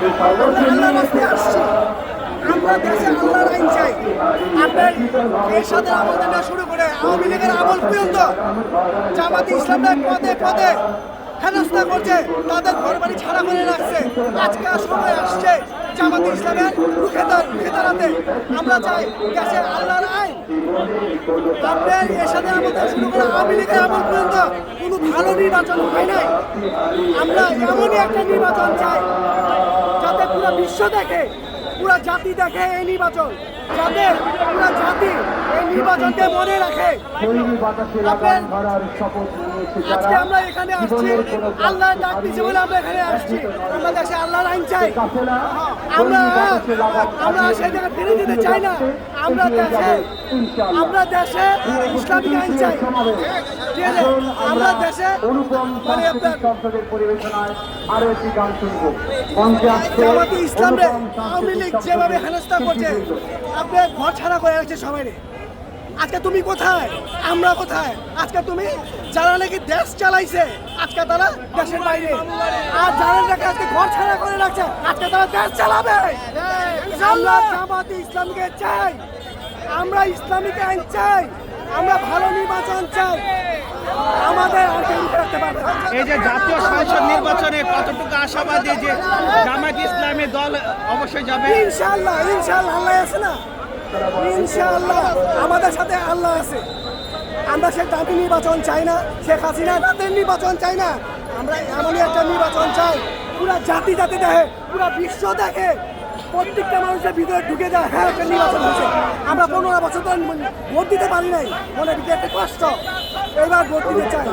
আল্লাহর রাস্তায় আসছি। আমরা দেশে আল্লাহর আইন চাই। আপনার এরশাদের আমল থেকে শুরু করে আওয়ামী লীগের আমল পর্যন্ত জামাতে ইসলামের পদে পদে হেনস্থা করছে, তাদের ঘরবাড়ি ছাড়া করে রাখছে। আজকে সময় আসছে জামাতে ইসলামের রুখে দাঁড়াতে। আমরা চাই দেশে আল্লাহর আইন। আপনার এরশাদের আমল থেকে শুরু করে আওয়ামী লীগের আমল পর্যন্ত কোনো ভালো নির্বাচন হয় নাই। আমরা এমনই একটা নির্বাচন চাই যাতে পুরো বিশ্ব দেখে, পুরা জাতি দেখে এই নির্বাচন, যাতে পুরা জাতি এই নির্বাচনকে মনে রাখে। আজকে আমরা এখানে আসছি আল্লাহর ডাক দিয়েছে বলে আমরা এখানে আসছি। আমরা দেশে আল্লাহর আইন চাই। আমরা সেটাকে ফিরে দিতে চাই না। আমরা দেশে ইসলামিক আইন চাই। ঠিক আছে, আমরা দেশে মানে জামাতে ইসলামে আওয়ামী লীগ যেভাবে হেনস্থা করছে, আপনার ঘর ছাড়া করে রাখছে সবাই। আজকে তুমি কোথায়, আমরা কোথায়? আজকে তুমি যারা নাকি দেশ চালাইছে আজকে তারা দেশের বাইরে, আর যারা নাকি আজকে ঘর ছাড়া করে রাখছে আজকে তারা দেশ চালাবে। আমরা জামাতে ইসলামকে চাই, আমরা ইসলামিক আইন চাই, আমরা ভালো নির্বাচন চাই। আমাদের আর কেউ করতে পারবে না। এই যে জাতীয় সংসদ নির্বাচনে কতটুকু আশাবাদী যে জামায়াত ইসলামী দল অবশ্যই যাবে? ইনশাআল্লাহ, ইনশাআল্লাহ আল্লাহ আছে না, ইনশাআল্লাহ আমাদের সাথে আল্লাহ আছে। আমরা সে দাবি নির্বাচন চাই না, শেখ হাসিনা তাদের নির্বাচন চাই না। আমরা এমনই একটা নির্বাচন চাই পুরা জাতি জাতি দেখে, পুরা বিশ্ব দেখে, প্রত্যেকটা মানুষের ভিতরে ঢুকে যায়। হ্যাঁ, একটা নির্বাচন হয়েছে। আমরা 15 বছর ধরে ভোট দিতে পারি নাই, মনের ভিতরে একটা কষ্ট। এবার ভোট দিতে চাই।